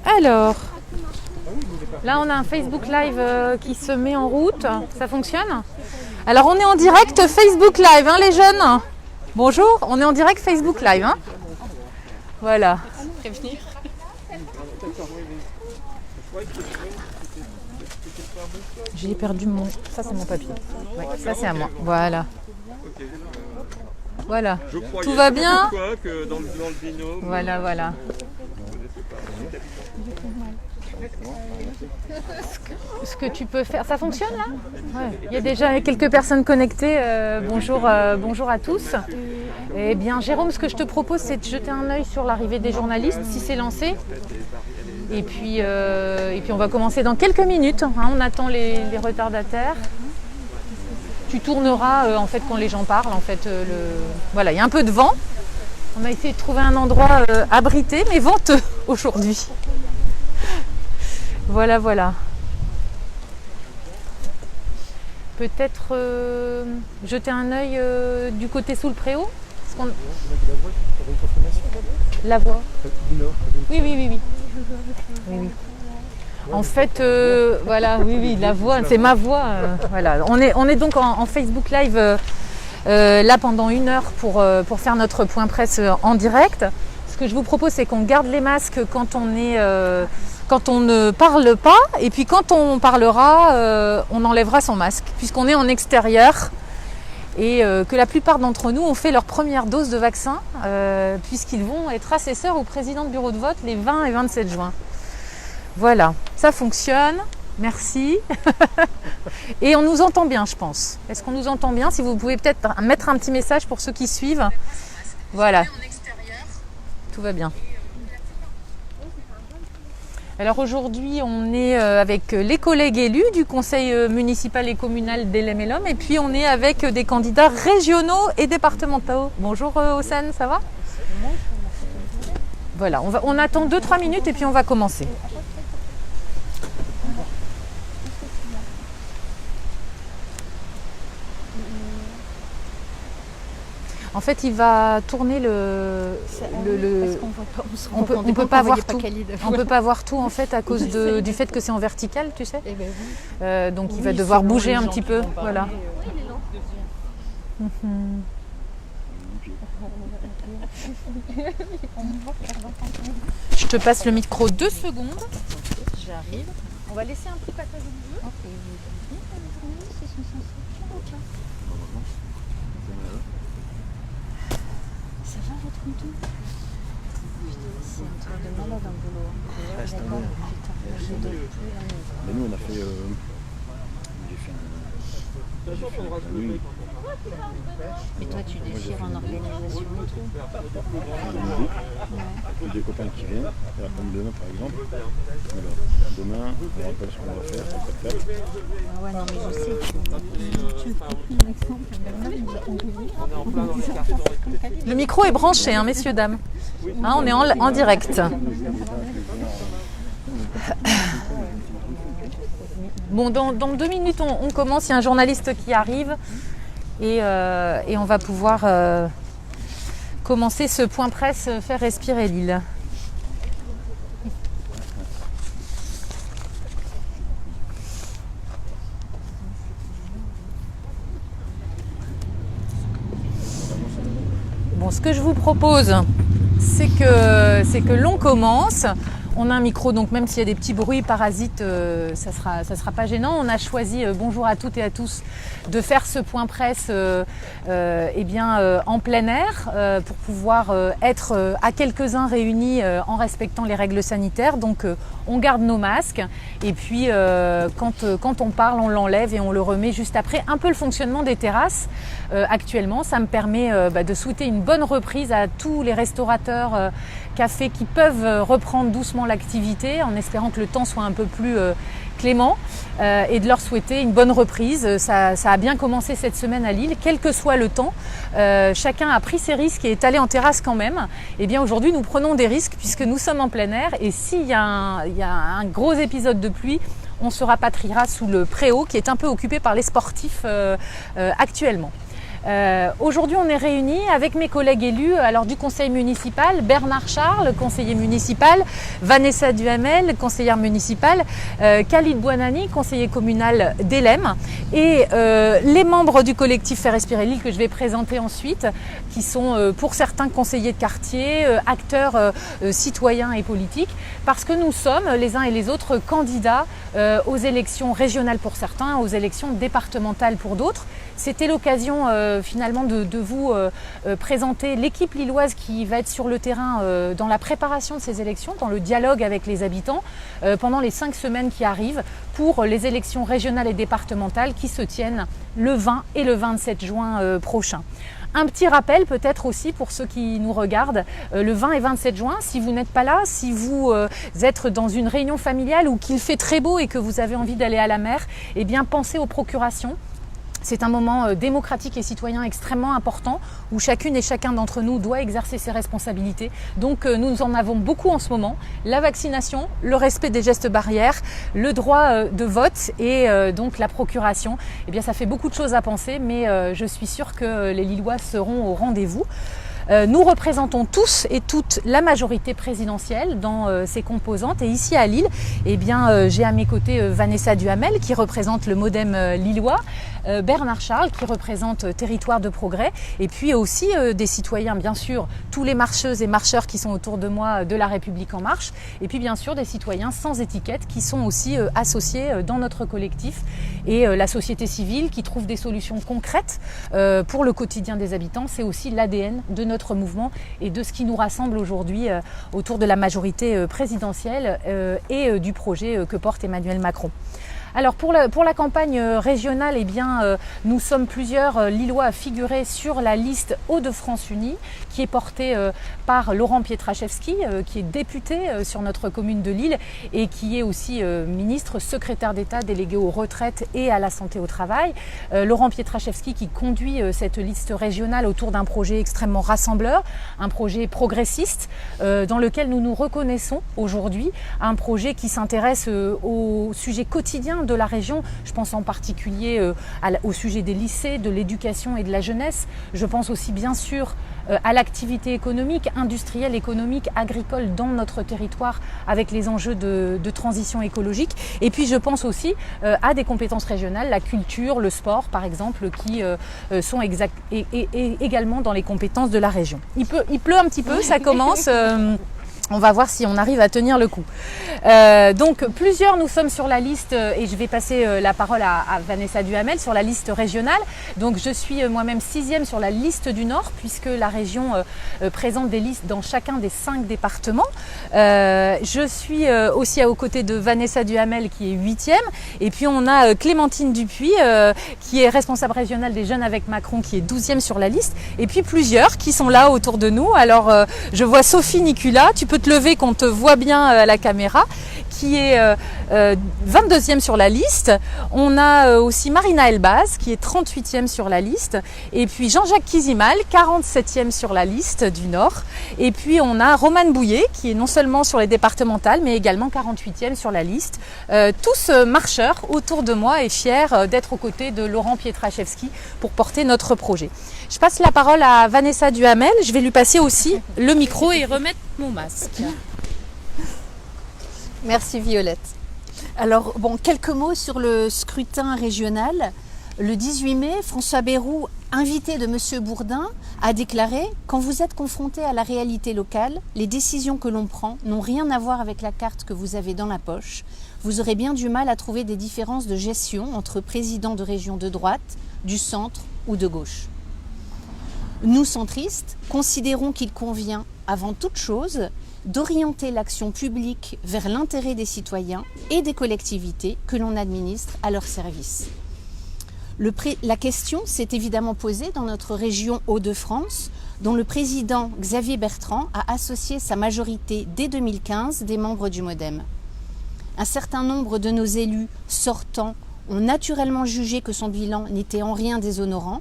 Alors, là on a un Facebook Live qui se met en route. Ça fonctionne? Alors on est en direct Facebook Live, hein, les jeunes? Bonjour, on est en direct Facebook Live. Hein, voilà. Prévenir. J'ai perdu mon... Ça c'est mon papier. Ouais, ça c'est à moi. Voilà. Voilà. Tout va bien? Voilà, voilà. Ce que tu peux faire, ça fonctionne là? Ouais. Il y a déjà quelques personnes connectées. Bonjour à tous. Eh bien, Jérôme, ce que je te propose, c'est de jeter un œil sur l'arrivée des journalistes, si c'est lancé. Et puis on va commencer dans quelques minutes. Hein, on attend les retardataires. Tu tourneras en fait quand les gens parlent. En fait, voilà, il y a un peu de vent. On a essayé de trouver un endroit abrité, mais venteux aujourd'hui. Voilà, voilà. Peut-être jeter un œil du côté sous le préau. La voix. Oui, oui, oui, oui. Oui, oui. En fait, voilà, oui, oui, la voix, c'est ma voix. Voilà. On est donc en Facebook Live là pendant 1 heure pour faire notre point presse en direct. Ce que je vous propose, c'est qu'on garde les masques quand on ne parle pas, et puis quand on parlera, on enlèvera son masque, puisqu'on est en extérieur. Et que la plupart d'entre nous ont fait leur première dose de vaccin, puisqu'ils vont être assesseurs au président de bureau de vote les 20 et 27 juin. Voilà, ça fonctionne, merci. Et on nous entend bien, je pense. Est-ce qu'on nous entend bien? Si vous pouvez peut-être mettre un petit message pour ceux qui suivent. Voilà. Tout va bien. Alors aujourd'hui, on est avec les collègues élus du conseil municipal et communal d'Ellem-et-Lom, et puis on est avec des candidats régionaux et départementaux. Bonjour Hossein, ça va? Voilà, on attend 2-3 minutes et puis on va commencer. En fait, il va tourner on peut pas voir tout. On peut pas voir tout en fait à cause du fait que c'est en vertical, tu sais. Donc il va devoir bouger un petit peu. Voilà. Je te passe le micro 2 secondes. J'arrive. On va laisser un petit passage au milieu. C'est un truc de malade un boulot. Mais nous on a fait Mais toi tu déchires en organisation et tout. Des copains qui viennent, et après demain par exemple. Alors, demain, on rappelle ce qu'on va faire, Ah ouais, non mais je sais. Le micro est branché, hein, messieurs, dames. Hein, on est en direct. Bon, dans 2 minutes, on commence. Il y a un journaliste qui arrive et on va pouvoir commencer ce point presse, faire respirer l'île. Bon, ce que je vous propose, c'est que l'on commence. On a un micro, donc même s'il y a des petits bruits parasites, ça sera pas gênant. On a choisi, bonjour à toutes et à tous, de faire ce point presse en plein air pour pouvoir être à quelques-uns réunis en respectant les règles sanitaires. Donc on garde nos masques et puis quand on parle, on l'enlève et on le remet juste après. Un peu le fonctionnement des terrasses actuellement. Ça me permet de souhaiter une bonne reprise à tous les restaurateurs, cafés qui peuvent reprendre doucement l'activité en espérant que le temps soit un peu plus clément et de leur souhaiter une bonne reprise. Ça a bien commencé cette semaine à Lille, quel que soit le temps. Chacun a pris ses risques et est allé en terrasse quand même. Et bien aujourd'hui, nous prenons des risques puisque nous sommes en plein air et s'il y a un gros épisode de pluie, on se rapatriera sous le préau qui est un peu occupé par les sportifs actuellement. Aujourd'hui, on est réunis avec mes collègues élus alors du conseil municipal, Bernard Charles, conseiller municipal, Vanessa Duhamel, conseillère municipale, Khalid Bouanani, conseiller communal d'Elem, et les membres du collectif Faire respirer l'île que je vais présenter ensuite, qui sont pour certains conseillers de quartier, acteurs citoyens et politiques, parce que nous sommes les uns et les autres candidats aux élections régionales pour certains, aux élections départementales pour d'autres. C'était l'occasion finalement de vous présenter l'équipe lilloise qui va être sur le terrain dans la préparation de ces élections, dans le dialogue avec les habitants pendant les 5 semaines qui arrivent pour les élections régionales et départementales qui se tiennent le 20 et le 27 juin prochain. Un petit rappel peut-être aussi pour ceux qui nous regardent, le 20 et 27 juin, si vous n'êtes pas là, si vous êtes dans une réunion familiale ou qu'il fait très beau et que vous avez envie d'aller à la mer, eh bien pensez aux procurations. C'est un moment démocratique et citoyen extrêmement important où chacune et chacun d'entre nous doit exercer ses responsabilités. Donc nous en avons beaucoup en ce moment. La vaccination, le respect des gestes barrières, le droit de vote et donc la procuration. Eh bien ça fait beaucoup de choses à penser, mais je suis sûre que les Lillois seront au rendez-vous. Nous représentons tous et toutes la majorité présidentielle dans ses composantes. Et ici à Lille, eh bien, j'ai à mes côtés Vanessa Duhamel qui représente le MoDem lillois, Bernard Charles qui représente Territoire de Progrès, et puis aussi des citoyens, bien sûr, tous les marcheuses et marcheurs qui sont autour de moi de La République En Marche, et puis bien sûr des citoyens sans étiquette qui sont aussi associés dans notre collectif, et la société civile qui trouve des solutions concrètes pour le quotidien des habitants. C'est aussi l'ADN de notre mouvement et de ce qui nous rassemble aujourd'hui autour de la majorité présidentielle et du projet que porte Emmanuel Macron. Alors pour la campagne régionale, eh bien, nous sommes plusieurs Lillois à figurer sur la liste Hauts-de-France Unis qui est portée par Laurent Pietraszewski, qui est député sur notre commune de Lille et qui est aussi ministre, secrétaire d'État délégué aux retraites et à la santé au travail. Laurent Pietraszewski qui conduit cette liste régionale autour d'un projet extrêmement rassembleur, un projet progressiste dans lequel nous nous reconnaissons aujourd'hui, un projet qui s'intéresse aux sujets quotidiens de la région. Je pense en particulier au sujet des lycées, de l'éducation et de la jeunesse. Je pense aussi bien sûr à l'activité économique, industrielle, économique, agricole dans notre territoire avec les enjeux de transition écologique. Et puis je pense aussi à des compétences régionales, la culture, le sport par exemple, qui sont également dans les compétences de la région. Il pleut un petit peu, ça commence. On va voir si on arrive à tenir le coup. Donc plusieurs, nous sommes sur la liste, et je vais passer la parole à Vanessa Duhamel, sur la liste régionale. Donc je suis moi-même 6e sur la liste du Nord, puisque la région présente des listes dans chacun des 5 départements. Je suis aussi aux côtés de Vanessa Duhamel qui est 8e. Et puis on a Clémentine Dupuis qui est responsable régionale des Jeunes avec Macron qui est 12e sur la liste. Et puis plusieurs qui sont là autour de nous. Alors je vois Sophie Nicula, tu peux te lever qu'on te voit bien à la caméra, qui est 22e sur la liste. On a aussi Marina Elbaz qui est 38e sur la liste. Et puis Jean-Jacques Kizimal, 47e sur la liste du Nord. Et puis on a Romane Bouillet qui est non seulement sur les départementales mais également 48e sur la liste. Tous marcheurs autour de moi et fiers d'être aux côtés de Laurent Pietraszewski pour porter notre projet. Je passe la parole à Vanessa Duhamel. Je vais lui passer aussi le micro et remettre mon masque. Merci Violette. Alors, quelques mots sur le scrutin régional. Le 18 mai, François Bayrou, invité de M. Bourdin, a déclaré « Quand vous êtes confronté à la réalité locale, les décisions que l'on prend n'ont rien à voir avec la carte que vous avez dans la poche. Vous aurez bien du mal à trouver des différences de gestion entre présidents de régions de droite, du centre ou de gauche. » Nous, centristes, considérons qu'il convient, avant toute chose, d'orienter l'action publique vers l'intérêt des citoyens et des collectivités que l'on administre à leur service. La question s'est évidemment posée dans notre région Hauts-de-France, dont le président Xavier Bertrand a associé sa majorité dès 2015 des membres du MoDem. Un certain nombre de nos élus sortants ont naturellement jugé que son bilan n'était en rien déshonorant.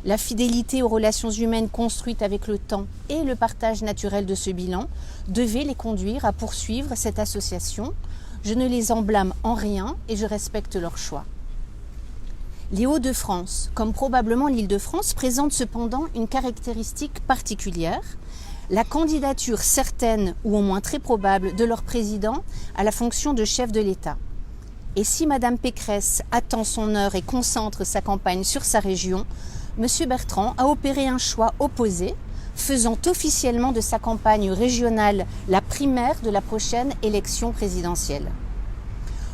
La fidélité aux relations humaines construites avec le temps et le partage naturel de ce bilan devaient les conduire à poursuivre cette association. Je ne les en blâme en rien et je respecte leur choix. Les Hauts-de-France, comme probablement l'Île-de-France, présentent cependant une caractéristique particulière, la candidature certaine ou au moins très probable de leur président à la fonction de chef de l'État. Et si Madame Pécresse attend son heure et concentre sa campagne sur sa région, Monsieur Bertrand a opéré un choix opposé, faisant officiellement de sa campagne régionale la primaire de la prochaine élection présidentielle.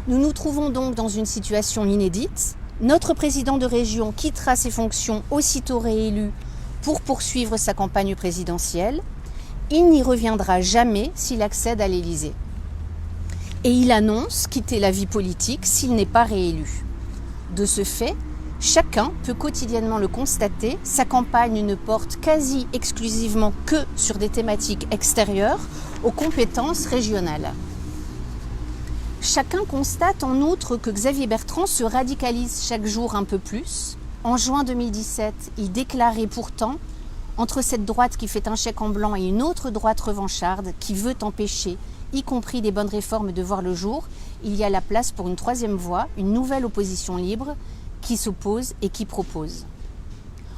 Nous nous trouvons donc dans une situation inédite. Notre président de région quittera ses fonctions aussitôt réélu pour poursuivre sa campagne présidentielle. Il n'y reviendra jamais s'il accède à l'Élysée. Et il annonce quitter la vie politique s'il n'est pas réélu. De ce fait, chacun peut quotidiennement le constater, sa campagne ne porte quasi exclusivement que sur des thématiques extérieures aux compétences régionales. Chacun constate en outre que Xavier Bertrand se radicalise chaque jour un peu plus. En juin 2017, il déclarait pourtant « Entre cette droite qui fait un chèque en blanc et une autre droite revancharde qui veut empêcher, y compris des bonnes réformes, de voir le jour, il y a la place pour une troisième voie, une nouvelle opposition libre qui s'oppose et qui propose. »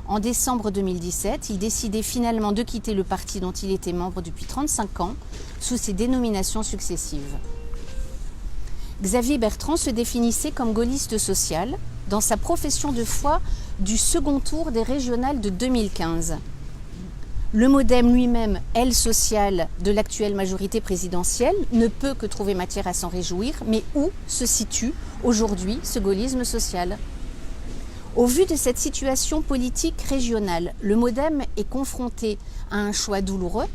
En décembre 2017, il décidait finalement de quitter le parti dont il était membre depuis 35 ans, sous ses dénominations successives. Xavier Bertrand se définissait comme gaulliste social dans sa profession de foi du second tour des régionales de 2015. Le MoDem lui-même, aile sociale de l'actuelle majorité présidentielle, ne peut que trouver matière à s'en réjouir, mais où se situe aujourd'hui ce gaullisme social ? Au vu de cette situation politique régionale, le MoDem est confronté à un choix douloureux,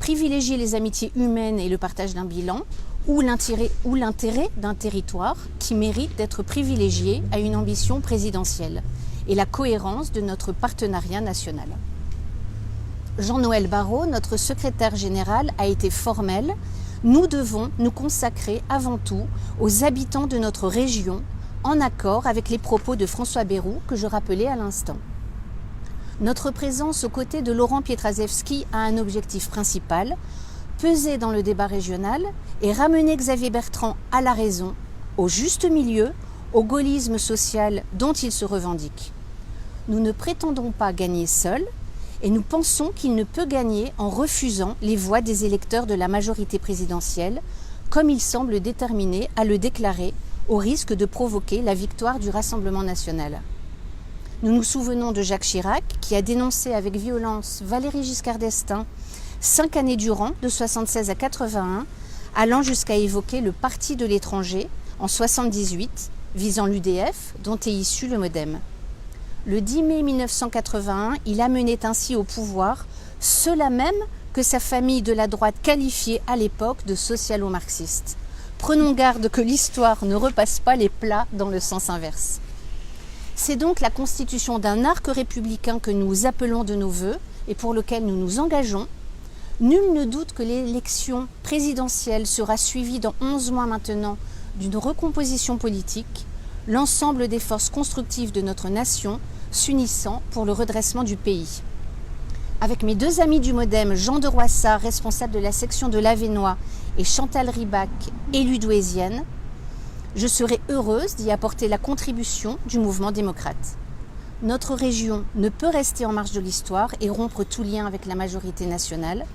privilégier les amitiés humaines et le partage d'un bilan, ou l'intérêt d'un territoire qui mérite d'être privilégié à une ambition présidentielle, et la cohérence de notre partenariat national. Jean-Noël Barrot, notre secrétaire général, a été formel. Nous devons nous consacrer avant tout aux habitants de notre région, en accord avec les propos de François Bayrou que je rappelais à l'instant. Notre présence aux côtés de Laurent Pietraszewski a un objectif principal, peser dans le débat régional et ramener Xavier Bertrand à la raison, au juste milieu, au gaullisme social dont il se revendique. Nous ne prétendons pas gagner seuls, et nous pensons qu'il ne peut gagner en refusant les voix des électeurs de la majorité présidentielle, comme il semble déterminé à le déclarer, au risque de provoquer la victoire du Rassemblement national. Nous nous souvenons de Jacques Chirac, qui a dénoncé avec violence Valéry Giscard d'Estaing 5 années durant, de 1976 à 1981, allant jusqu'à évoquer le parti de l'étranger en 1978, visant l'UDF, dont est issu le MoDem. Le 10 mai 1981, il amenait ainsi au pouvoir ceux-là même que sa famille de la droite qualifiait à l'époque de socialo-marxistes. Prenons garde que l'histoire ne repasse pas les plats dans le sens inverse. C'est donc la constitution d'un arc républicain que nous appelons de nos vœux et pour lequel nous nous engageons. Nul ne doute que l'élection présidentielle sera suivie dans 11 mois maintenant d'une recomposition politique, l'ensemble des forces constructives de notre nation s'unissant pour le redressement du pays. Avec mes deux amis du MoDem, Jean de Roissard, responsable de la section de l'Avesnois, et Chantal Ribac, élue douaisienne, je serai heureuse d'y apporter la contribution du mouvement démocrate. Notre région ne peut rester en marge de l'histoire et rompre tout lien avec la majorité nationale.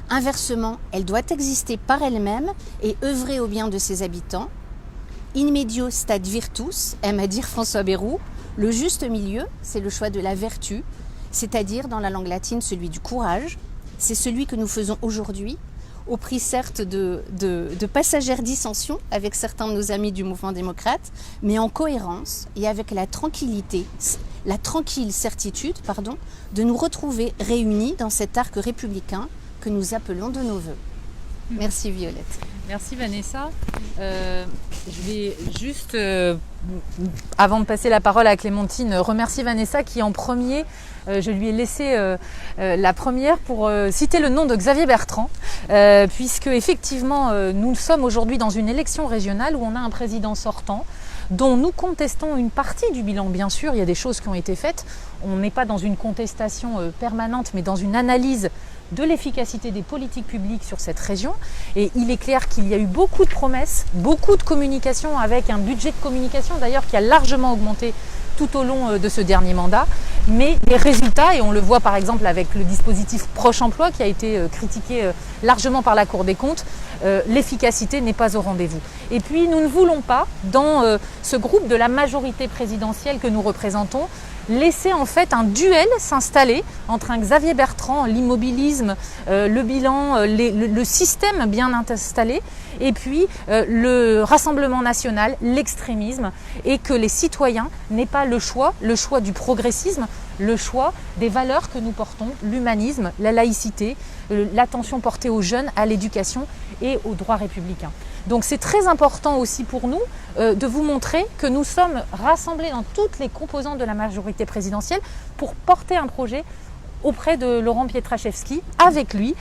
Inversement, elle doit exister par elle-même et œuvrer au bien de ses habitants. In medio stat virtus, aime à dire François Bayrou, le juste milieu, c'est le choix de la vertu, c'est-à-dire dans la langue latine celui du courage. C'est celui que nous faisons aujourd'hui, au prix certes de passagères dissensions avec certains de nos amis du mouvement démocrate, mais en cohérence et avec la tranquille certitude de nous retrouver réunis dans cet arc républicain que nous appelons de nos vœux. Merci Violette. Merci Vanessa. Je vais juste, avant de passer la parole à Clémentine, remercier Vanessa qui en premier, je lui ai laissé la première pour citer le nom de Xavier Bertrand, puisque effectivement nous sommes aujourd'hui dans une élection régionale où on a un président sortant, dont nous contestons une partie du bilan. Bien sûr, il y a des choses qui ont été faites. On n'est pas dans une contestation permanente, mais dans une analyse de l'efficacité des politiques publiques sur cette région. Et il est clair qu'il y a eu beaucoup de promesses, beaucoup de communication, avec un budget de communication d'ailleurs qui a largement augmenté tout au long de ce dernier mandat. Mais les résultats, et on le voit par exemple avec le dispositif Proche Emploi qui a été critiqué largement par la Cour des comptes, l'efficacité n'est pas au rendez-vous. Et puis nous ne voulons pas, dans ce groupe de la majorité présidentielle que nous représentons, laisser en fait un duel s'installer entre un Xavier Bertrand, l'immobilisme, le bilan, le système bien installé, et puis le Rassemblement national, l'extrémisme, et que les citoyens n'aient pas le choix du progressisme, le choix des valeurs que nous portons, l'humanisme, la laïcité, l'attention portée aux jeunes, à l'éducation et aux droits républicains. Donc c'est très important aussi pour nous de vous montrer que nous sommes rassemblés dans toutes les composantes de la majorité présidentielle pour porter un projet auprès de Laurent Pietraszewski, avec lui,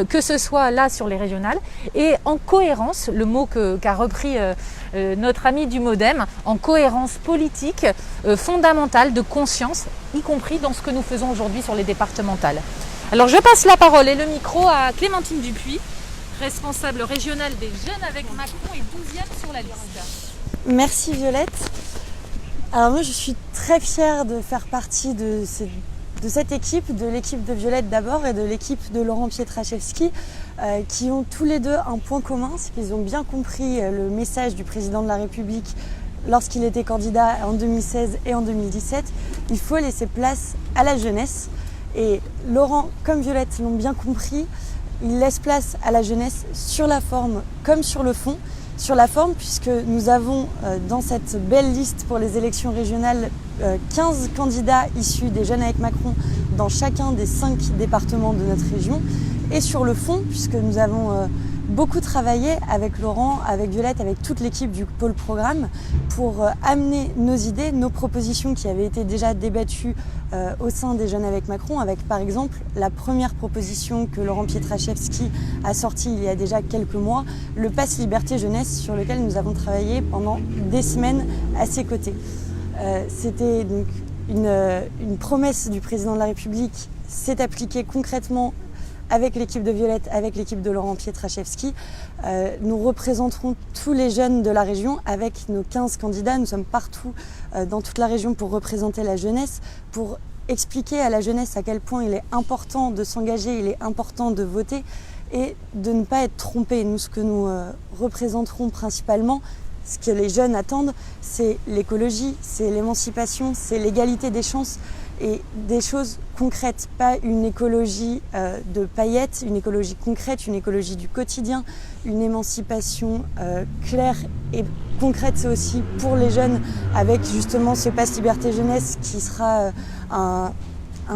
que ce soit là sur les régionales, et en cohérence, le mot qu'a repris notre ami du MoDem, en cohérence politique fondamentale de conscience, y compris dans ce que nous faisons aujourd'hui sur les départementales. Alors je passe la parole et le micro à Clémentine Dupuis, responsable régionale des Jeunes avec Macron et 12e sur la liste. Merci Violette. Alors moi je suis très fière de faire partie de cette équipe, de l'équipe de Violette d'abord et de l'équipe de Laurent Pietraszewski qui ont tous les deux un point commun, c'est qu'ils ont bien compris le message du président de la République lorsqu'il était candidat en 2016 et en 2017. Il faut laisser place à la jeunesse et Laurent comme Violette l'ont bien compris. Il laisse place à la jeunesse sur la forme comme sur le fond. Sur la forme, puisque nous avons dans cette belle liste pour les élections régionales 15 candidats issus des Jeunes avec Macron dans chacun des 5 départements de notre région. Et sur le fond, puisque nous avons beaucoup travaillé avec Laurent, avec Violette, avec toute l'équipe du pôle programme pour amener nos idées, nos propositions qui avaient été déjà débattues au sein des Jeunes avec Macron, avec par exemple la première proposition que Laurent Pietraszewski a sortie il y a déjà quelques mois, le Pass Liberté Jeunesse, sur lequel nous avons travaillé pendant des semaines à ses côtés. C'était donc une promesse du président de la République, s'est appliquée concrètement avec l'équipe de Violette, avec l'équipe de Laurent Pietraszewski. Nous représenterons tous les jeunes de la région avec nos 15 candidats. Nous sommes partout dans toute la région pour représenter la jeunesse, pour expliquer à la jeunesse à quel point il est important de s'engager, il est important de voter et de ne pas être trompé. Nous, ce que nous représenterons principalement, ce que les jeunes attendent, c'est l'écologie, c'est l'émancipation, c'est l'égalité des chances et des choses concrètes, pas une écologie de paillettes, une écologie concrète, une écologie du quotidien, une émancipation claire et concrète. C'est aussi pour les jeunes avec justement ce Pass Liberté Jeunesse qui sera un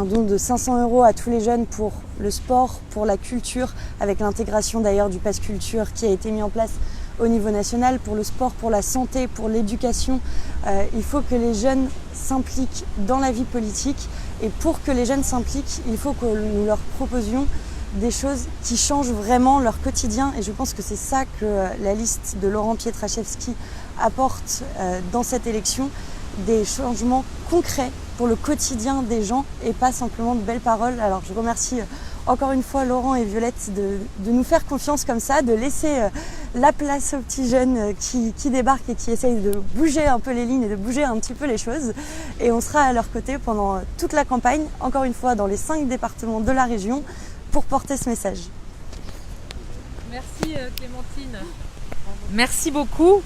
don de 500 € à tous les jeunes pour le sport, pour la culture, avec l'intégration d'ailleurs du Pass Culture qui a été mis en place au niveau national, pour le sport, pour la santé, pour l'éducation. Il faut que les jeunes s'impliquent dans la vie politique et pour que les jeunes s'impliquent, il faut que nous leur proposions des choses qui changent vraiment leur quotidien et je pense que c'est ça que la liste de Laurent Pietraszewski apporte dans cette élection, des changements concrets pour le quotidien des gens et pas simplement de belles paroles. Alors je remercie encore une fois Laurent et Violette de nous faire confiance comme ça, de laisser la place aux petits jeunes qui débarquent et qui essayent de bouger un peu les lignes et de bouger un petit peu les choses. Et on sera à leur côté pendant toute la campagne, encore une fois dans les 5 départements de la région, pour porter ce message. Merci Clémentine. Merci beaucoup.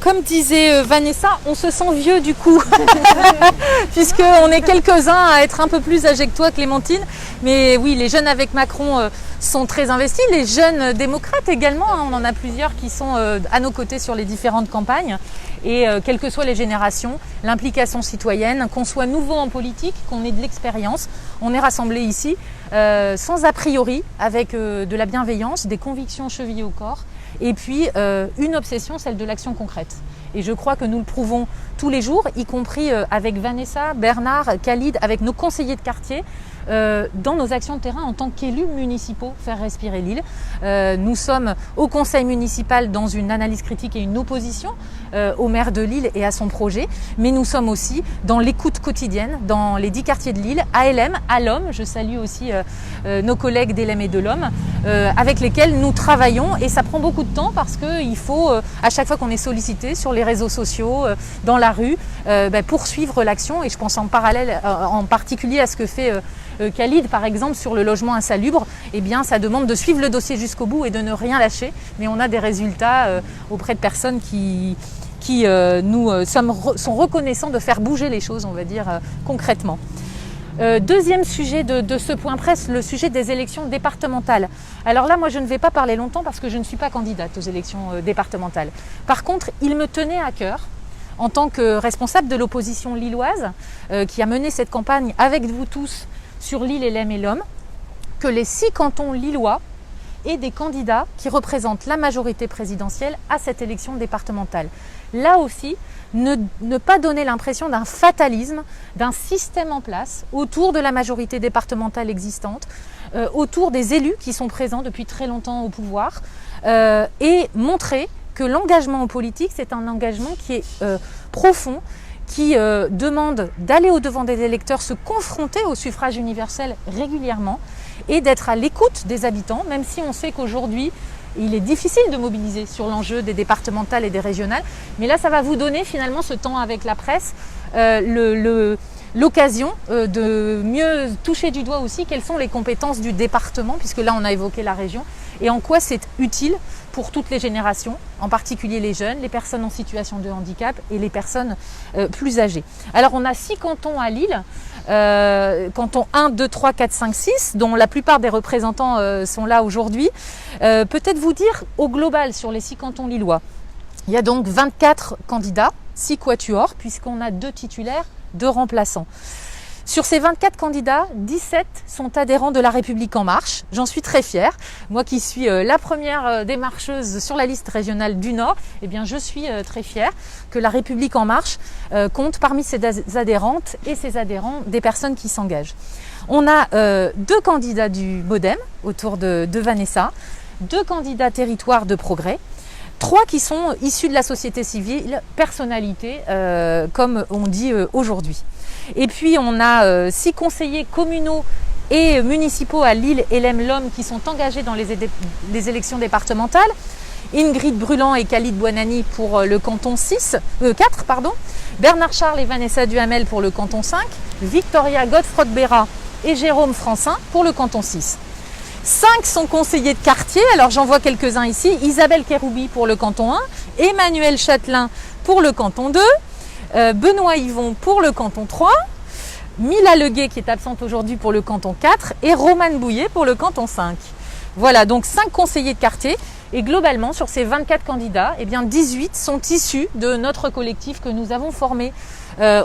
Comme disait Vanessa, on se sent vieux du coup, puisqu'on est quelques-uns à être un peu plus âgés que toi Clémentine. Mais oui, les jeunes avec Macron sont très investis, les jeunes démocrates également, hein, on en a plusieurs qui sont à nos côtés sur les différentes campagnes. Et quelles que soient les générations, l'implication citoyenne, qu'on soit nouveau en politique, qu'on ait de l'expérience, on est rassemblés ici sans a priori, avec de la bienveillance, des convictions chevillées au corps. Et puis une obsession, celle de l'action concrète. Et je crois que nous le prouvons tous les jours, y compris avec Vanessa, Bernard, Khalid, avec nos conseillers de quartier. dans nos actions de terrain en tant qu'élus municipaux, faire respirer Lille. Nous sommes au conseil municipal dans une analyse critique et une opposition au maire de Lille et à son projet, mais nous sommes aussi dans l'écoute quotidienne dans les 10 quartiers de Lille, à LM, à l'Homme. Je salue aussi nos collègues d'LM et de l'Homme, avec lesquels nous travaillons, et ça prend beaucoup de temps parce qu'il faut, à chaque fois qu'on est sollicité sur les réseaux sociaux, dans la rue, poursuivre l'action, et je pense en parallèle, en particulier à ce que fait Khalid par exemple sur le logement insalubre. Eh bien ça demande de suivre le dossier jusqu'au bout et de ne rien lâcher, mais on a des résultats auprès de personnes qui sont reconnaissants de faire bouger les choses, on va dire concrètement. Deuxième sujet de ce point presse, le sujet des élections départementales. Alors là, moi, je ne vais pas parler longtemps parce que je ne suis pas candidate aux élections départementales. Par contre, il me tenait à cœur, en tant que responsable de l'opposition lilloise, qui a mené cette campagne avec vous tous sur Lille, LM et l'Homme, que les 6 cantons lillois aient des candidats qui représentent la majorité présidentielle à cette élection départementale. Là aussi, ne pas donner l'impression d'un fatalisme, d'un système en place autour de la majorité départementale existante, autour des élus qui sont présents depuis très longtemps au pouvoir, et montrer que l'engagement en politique, c'est un engagement qui est profond, qui demande d'aller au-devant des électeurs, se confronter au suffrage universel régulièrement et d'être à l'écoute des habitants, même si on sait qu'aujourd'hui, il est difficile de mobiliser sur l'enjeu des départementales et des régionales. Mais là, ça va vous donner finalement ce temps avec la presse, l'occasion de mieux toucher du doigt aussi quelles sont les compétences du département, puisque là, on a évoqué la région, et en quoi c'est utile pour toutes les générations, en particulier les jeunes, les personnes en situation de handicap et les personnes plus âgées. Alors, on a 6 cantons à Lille, cantons 1, 2, 3, 4, 5, 6, dont la plupart des représentants sont là aujourd'hui. Peut-être vous dire au global sur les 6 cantons lillois, il y a donc 24 candidats, 6 quatuors, puisqu'on a 2 titulaires, 2 remplaçants. Sur ces 24 candidats, 17 sont adhérents de La République En Marche. J'en suis très fière. Moi qui suis la première démarcheuse sur la liste régionale du Nord, eh bien je suis très fière que La République En Marche compte parmi ses adhérentes et ses adhérents des personnes qui s'engagent. On a 2 candidats du MoDem autour de Vanessa, 2 candidats territoire de progrès, 3 qui sont issus de la société civile, personnalités, comme on dit aujourd'hui. Et puis on a 6 conseillers communaux et municipaux à Lille, LM, l'Homme qui sont engagés dans les élections départementales. Ingrid Bruland et Khalid Bouanani pour le canton 4, Bernard Charles et Vanessa Duhamel pour le canton 5, Victoria Godefroy-Béra et Jérôme Francin pour le canton 6. 5 sont conseillers de quartier, alors j'en vois quelques-uns ici, Isabelle Kéroubi pour le canton 1, Emmanuel Châtelain pour le canton 2, Benoît Yvon pour le canton 3, Mila Leguet qui est absente aujourd'hui pour le canton 4 et Romane Bouillet pour le canton 5. Voilà, donc 5 conseillers de quartier, et globalement sur ces 24 candidats, eh bien 18 sont issus de notre collectif que nous avons formé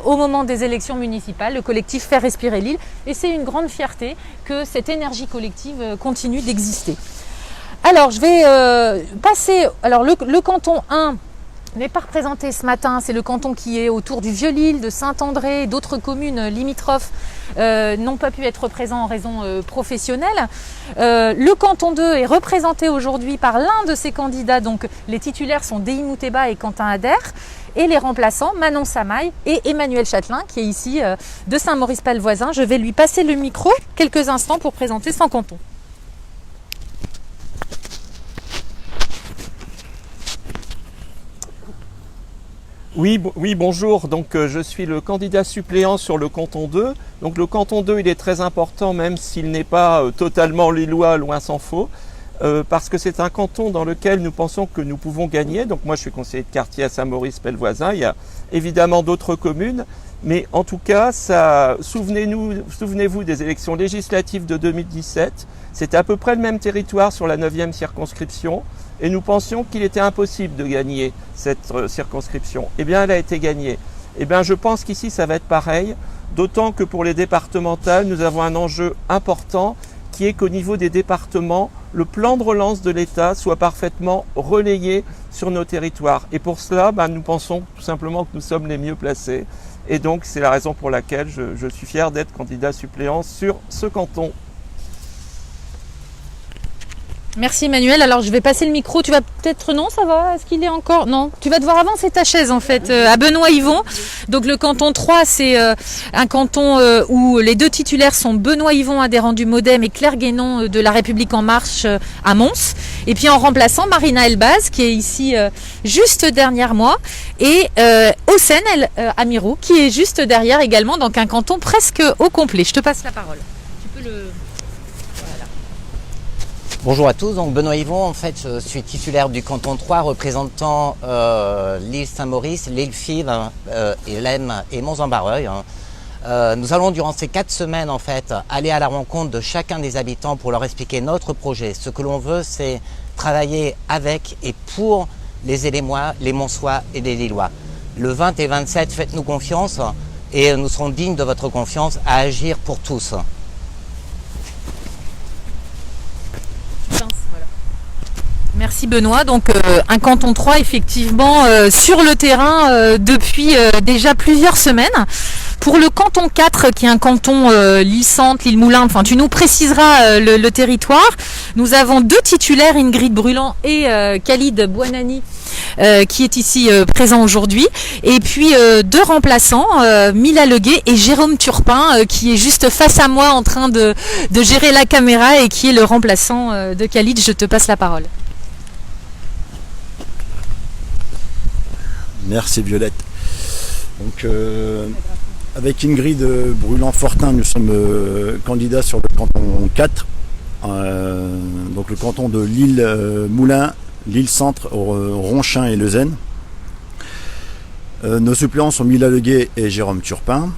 au moment des élections municipales, le collectif Faire Respirer Lille, et c'est une grande fierté que cette énergie collective continue d'exister. Alors je vais passer, alors le canton 1 n'est pas représenté ce matin, c'est le canton qui est autour du Vieux-Lille, de Saint-André et d'autres communes limitrophes n'ont pas pu être présents en raison professionnelle. Le canton 2 est représenté aujourd'hui par l'un de ses candidats, donc les titulaires sont Dehi Mouteba et Quentin Adair, et les remplaçants Manon Samaï et Emmanuel Châtelain qui est ici de Saint-Maurice-Palvoisin. Je vais lui passer le micro quelques instants pour présenter son canton. Oui, bonjour. Donc, je suis le candidat suppléant sur le canton 2. Donc, le canton 2, il est très important, même s'il n'est pas totalement lillois, loin s'en faut, parce que c'est un canton dans lequel nous pensons que nous pouvons gagner. Donc, moi, je suis conseiller de quartier à Saint-Maurice-Pelvoisin. Il y a évidemment d'autres communes, mais en tout cas, souvenez-vous des élections législatives de 2017. C'était à peu près le même territoire sur la 9e circonscription. Et nous pensions qu'il était impossible de gagner cette circonscription. Eh bien, elle a été gagnée. Eh bien, je pense qu'ici, ça va être pareil, d'autant que pour les départementales, nous avons un enjeu important qui est qu'au niveau des départements, le plan de relance de l'État soit parfaitement relayé sur nos territoires. Et pour cela, nous pensons tout simplement que nous sommes les mieux placés. Et donc c'est la raison pour laquelle je suis fier d'être candidat suppléant sur ce canton. Merci Emmanuel. Alors je vais passer le micro. Tu vas peut-être... Non, ça va? Est-ce qu'il est encore... Non. Tu vas devoir avancer ta chaise en fait, à Benoît Yvon. Donc le canton 3, c'est un canton où les deux titulaires sont Benoît Yvon, adhérent du Modem, et Claire Guénon de La République En Marche à Mons. Et puis en remplaçant, Marina Elbaz, qui est ici juste derrière moi, et Hossein El Amirou, qui est juste derrière également, donc un canton presque au complet. Je te passe la parole. Tu peux le... Bonjour à tous, donc Benoît Yvon, en fait je suis titulaire du canton 3 représentant l'île Saint-Maurice, l'île Fives, l'Aisne et Mons-en-Barreuil. Nous allons durant ces 4 semaines en fait aller à la rencontre de chacun des habitants pour leur expliquer notre projet. Ce que l'on veut, c'est travailler avec et pour les Élémois, les Monsois et les Lillois. Le 20 et 27, faites-nous confiance et nous serons dignes de votre confiance à agir pour tous. Merci Benoît. Donc un canton 3 effectivement sur le terrain depuis déjà plusieurs semaines. Pour le canton 4 qui est un canton Lille-Centre, Lille-Moulins, enfin tu nous préciseras le territoire. Nous avons 2 titulaires, Ingrid Bruland et Khalid Bouanani qui est ici présent aujourd'hui. Et puis 2 remplaçants, Mila Leguet et Jérôme Turpin qui est juste face à moi en train de gérer la caméra et qui est le remplaçant de Khalid. Je te passe la parole. Merci Violette. Donc avec Ingrid Bruland-Fortin, nous sommes candidats sur le canton 4, donc le canton de Lille-Moulins, Lille-Centre, Ronchin et Leuzen. Nos suppléants sont Mila Leguet et Jérôme Turpin.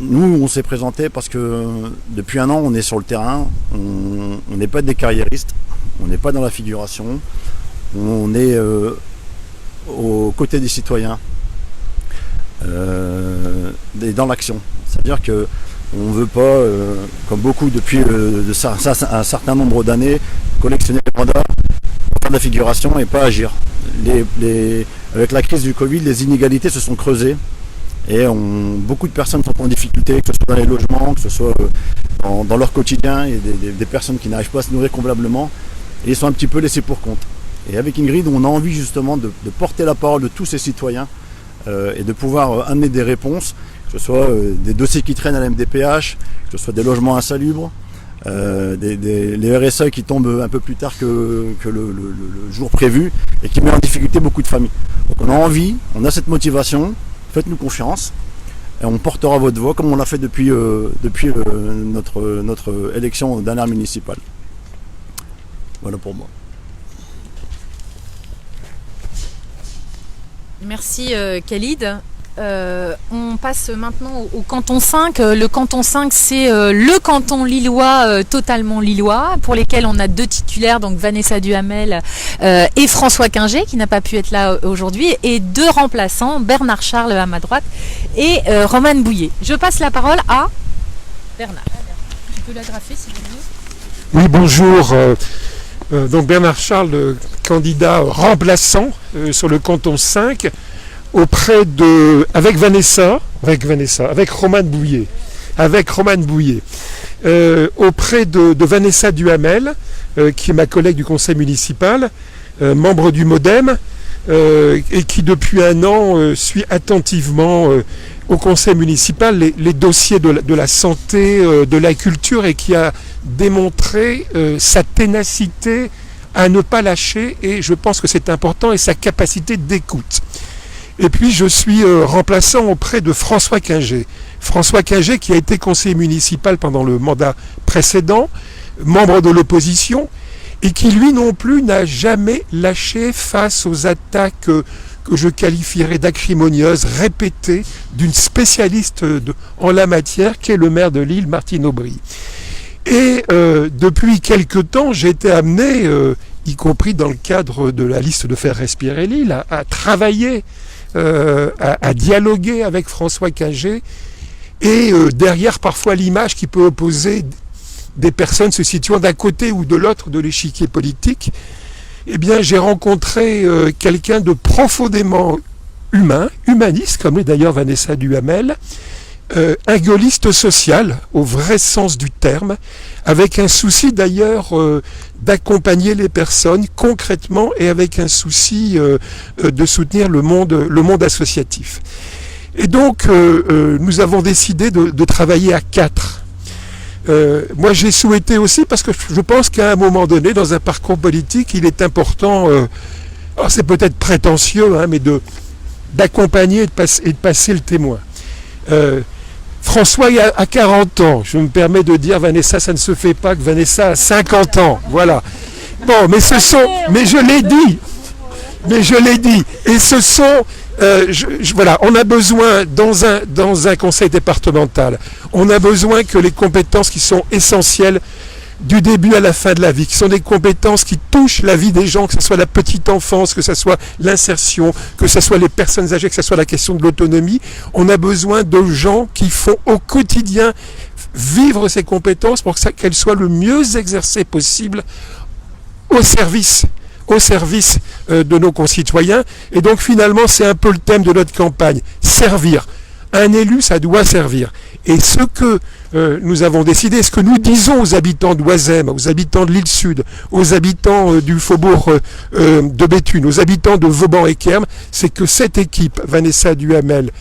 Nous, on s'est présenté parce que depuis un an, on est sur le terrain, on n'est pas des carriéristes, on n'est pas dans la figuration, on est aux côtés des citoyens et dans l'action. C'est-à-dire qu'on ne veut pas, comme beaucoup depuis un certain nombre d'années, collectionner les mandats, faire de la figuration et pas agir. Avec la crise du Covid, les inégalités se sont creusées et beaucoup de personnes sont en difficulté, que ce soit dans les logements, que ce soit dans leur quotidien, et des personnes qui n'arrivent pas à se nourrir convenablement et ils sont un petit peu laissés pour compte. Et avec Ingrid, on a envie justement de porter la parole de tous ces citoyens et de pouvoir amener des réponses, que ce soit des dossiers qui traînent à la MDPH, que ce soit des logements insalubres, les RSA qui tombent un peu plus tard que le jour prévu et qui met en difficulté beaucoup de familles. Donc on a envie, on a cette motivation, faites-nous confiance et on portera votre voix comme on l'a fait depuis notre élection dernière municipale. Voilà pour moi. Merci Khalid. On passe maintenant au canton 5. Le canton 5, c'est le canton lillois, totalement lillois, pour lesquels on a 2 titulaires, donc Vanessa Duhamel et François Quinger, qui n'a pas pu être là aujourd'hui, et 2 remplaçants, Bernard Charles à ma droite et Romane Bouillet. Je passe la parole à Bernard. Tu peux l'agrafer si vous voulez. Oui, bonjour. Donc Bernard Charles, candidat remplaçant sur le canton 5, avec Romane Bouillet, auprès de Vanessa Duhamel, qui est ma collègue du conseil municipal, membre du Modem, et qui depuis un an suit attentivement au conseil municipal les dossiers de la santé, de la culture, et qui a démontré sa ténacité à ne pas lâcher, et je pense que c'est important, et sa capacité d'écoute. Et puis je suis remplaçant auprès de François Quinger. François Quinger qui a été conseiller municipal pendant le mandat précédent, membre de l'opposition, et qui lui non plus n'a jamais lâché face aux attaques que je qualifierais d'acrimonieuses, répétées, d'une spécialiste en la matière, qui est le maire de Lille, Martine Aubry. Et depuis quelque temps, j'ai été amené, y compris dans le cadre de la liste de faire respirer Lille, à travailler, à dialoguer avec François Quinger, et derrière parfois l'image qui peut opposer des personnes se situant d'un côté ou de l'autre de l'échiquier politique, eh bien j'ai rencontré quelqu'un de profondément humain, humaniste, comme l'est d'ailleurs Vanessa Duhamel, un gaulliste social, au vrai sens du terme, avec un souci d'ailleurs d'accompagner les personnes concrètement et avec un souci de soutenir le monde associatif. Et donc, nous avons décidé de travailler à 4. Moi, j'ai souhaité aussi, parce que je pense qu'à un moment donné, dans un parcours politique, il est important, c'est peut-être prétentieux, hein, mais d'accompagner et de passer le témoin. François a 40 ans, je me permets de dire, Vanessa, ça ne se fait pas, que Vanessa a 50 ans, voilà. Bon, mais je l'ai dit, et ce sont, voilà, on a besoin, dans un conseil départemental, on a besoin que les compétences qui sont essentielles du début à la fin de la vie, qui sont des compétences qui touchent la vie des gens, que ce soit la petite enfance, que ce soit l'insertion, que ce soit les personnes âgées, que ce soit la question de l'autonomie. On a besoin de gens qui font au quotidien vivre ces compétences pour qu'elles soient le mieux exercées possible au service de nos concitoyens. Et donc finalement, c'est un peu le thème de notre campagne, servir. Un élu, ça doit servir. Et ce que nous avons décidé, ce que nous disons aux habitants d'Oisem, aux habitants de l'île Sud, aux habitants du faubourg de Béthune, aux habitants de Vauban et Kermes, c'est que cette équipe, Vanessa Duhamel,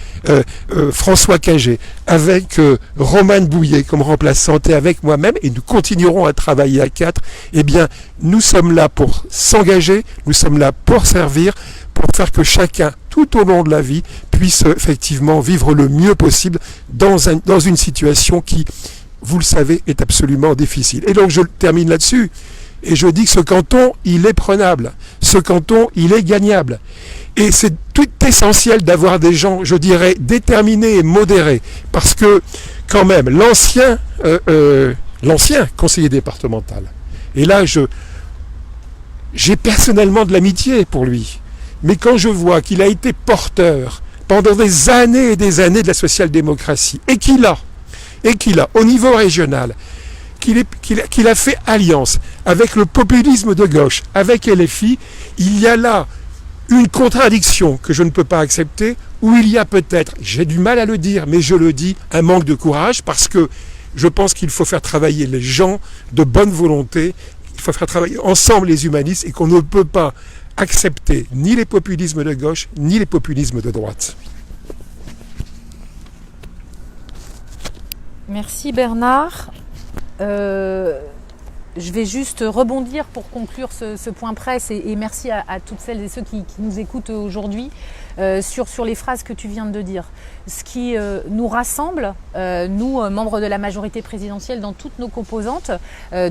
François Cagé, avec Romane Bouillet comme remplaçante et avec moi-même, et nous continuerons à travailler à 4, eh bien, nous sommes là pour s'engager, nous sommes là pour servir, pour faire que chacun, tout au long de la vie, puisse effectivement vivre le mieux possible dans une situation qui, vous le savez, est absolument difficile. Et donc je termine là-dessus, et je dis que ce canton, il est prenable, ce canton, il est gagnable. Et c'est tout essentiel d'avoir des gens, je dirais, déterminés et modérés, parce que, quand même, l'ancien conseiller départemental, et là, j'ai personnellement de l'amitié pour lui, mais quand je vois qu'il a été porteur pendant des années et des années de la social-démocratie, et qu'il a, au niveau régional, qu'il a fait alliance avec le populisme de gauche, avec LFI, il y a là une contradiction que je ne peux pas accepter, où il y a peut-être, j'ai du mal à le dire, mais je le dis, un manque de courage, parce que je pense qu'il faut faire travailler les gens de bonne volonté, il faut faire travailler ensemble les humanistes, et qu'on ne peut pas accepter ni les populismes de gauche, ni les populismes de droite. Merci Bernard. Je vais juste rebondir pour conclure ce point presse et merci à toutes celles et ceux qui nous écoutent aujourd'hui sur les phrases que tu viens de dire. Ce qui nous rassemble, nous, membres de la majorité présidentielle dans toutes nos composantes,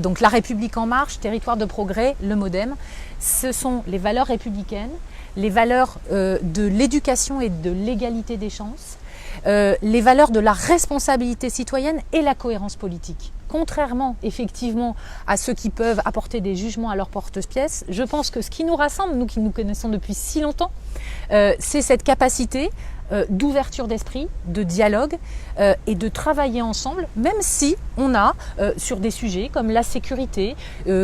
donc La République En Marche, Territoire de Progrès, le MoDem, ce sont les valeurs républicaines, les valeurs de l'éducation et de l'égalité des chances, les valeurs de la responsabilité citoyenne et la cohérence politique. Contrairement effectivement à ceux qui peuvent apporter des jugements à leur porte-pièce, je pense que ce qui nous rassemble, nous qui nous connaissons depuis si longtemps, c'est cette capacité d'ouverture d'esprit, de dialogue et de travailler ensemble, même si on a sur des sujets comme la sécurité,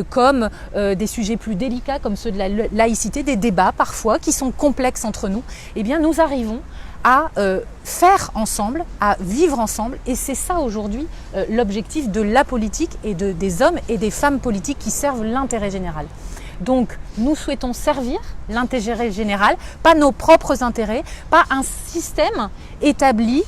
comme des sujets plus délicats comme ceux de la laïcité, des débats parfois qui sont complexes entre nous, eh bien nous arrivons à faire ensemble, à vivre ensemble, et c'est ça aujourd'hui l'objectif de la politique et des hommes et des femmes politiques qui servent l'intérêt général. Donc nous souhaitons servir l'intérêt général, pas nos propres intérêts, pas un système établi,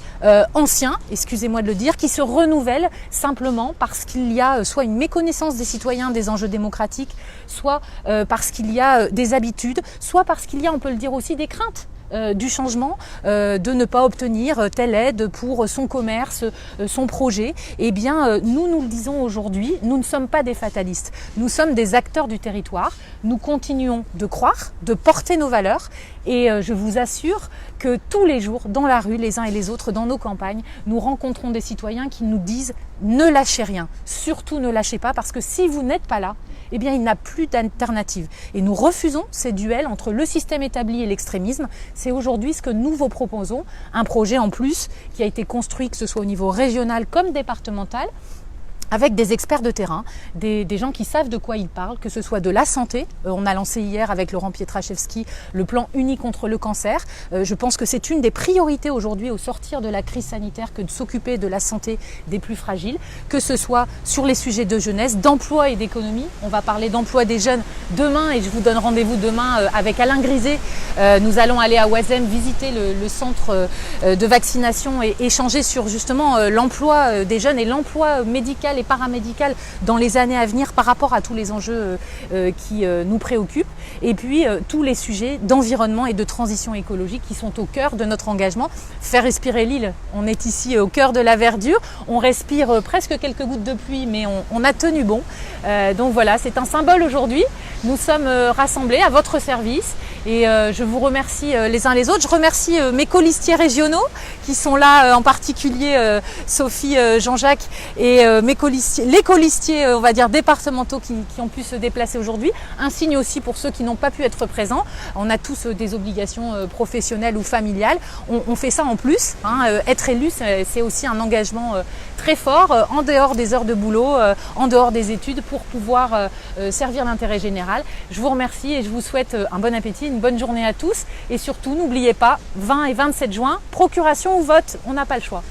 ancien, excusez-moi de le dire, qui se renouvelle simplement parce qu'il y a soit une méconnaissance des citoyens des enjeux démocratiques, soit parce qu'il y a des habitudes, soit parce qu'il y a, on peut le dire aussi, des craintes du changement, de ne pas obtenir telle aide pour son commerce, son projet. Eh bien, nous le disons aujourd'hui, nous ne sommes pas des fatalistes. Nous sommes des acteurs du territoire. Nous continuons de croire, de porter nos valeurs. Et je vous assure que tous les jours, dans la rue, les uns et les autres, dans nos campagnes, nous rencontrons des citoyens qui nous disent « Ne lâchez rien, surtout ne lâchez pas, parce que si vous n'êtes pas là, eh bien, il n'a plus d'alternative. » Et nous refusons ces duels entre le système établi et l'extrémisme. C'est aujourd'hui ce que nous vous proposons, un projet en plus qui a été construit, que ce soit au niveau régional comme départemental, avec des experts de terrain, des gens qui savent de quoi ils parlent, que ce soit de la santé. On a lancé hier avec Laurent Pietraszewski le plan uni contre le cancer. Je pense que c'est une des priorités aujourd'hui au sortir de la crise sanitaire que de s'occuper de la santé des plus fragiles, que ce soit sur les sujets de jeunesse, d'emploi et d'économie. On va parler d'emploi des jeunes demain et je vous donne rendez-vous demain avec Alain Griset. Nous allons aller à Oisem visiter le centre de vaccination et échanger sur justement l'emploi des jeunes et l'emploi médical et paramédical dans les années à venir par rapport à tous les enjeux qui nous préoccupent. Et puis tous les sujets d'environnement et de transition écologique qui sont au cœur de notre engagement. Faire respirer l'île. On est ici au cœur de la verdure. On respire presque quelques gouttes de pluie, mais on a tenu bon. Donc voilà, c'est un symbole aujourd'hui. Nous sommes rassemblés à votre service et je vous remercie les uns les autres. Je remercie mes colistiers régionaux qui sont là, en particulier Sophie, Jean-Jacques et les colistiers, on va dire, départementaux qui ont pu se déplacer aujourd'hui. Un signe aussi pour ceux qui n'ont pas pu être présents. On a tous des obligations professionnelles ou familiales. On fait ça en plus. Être élu, c'est aussi un engagement très fort en dehors des heures de boulot, en dehors des études pour pouvoir servir l'intérêt général. Je vous remercie et je vous souhaite un bon appétit, une bonne journée à tous et surtout n'oubliez pas, 20 et 27 juin, procuration ou vote, on n'a pas le choix.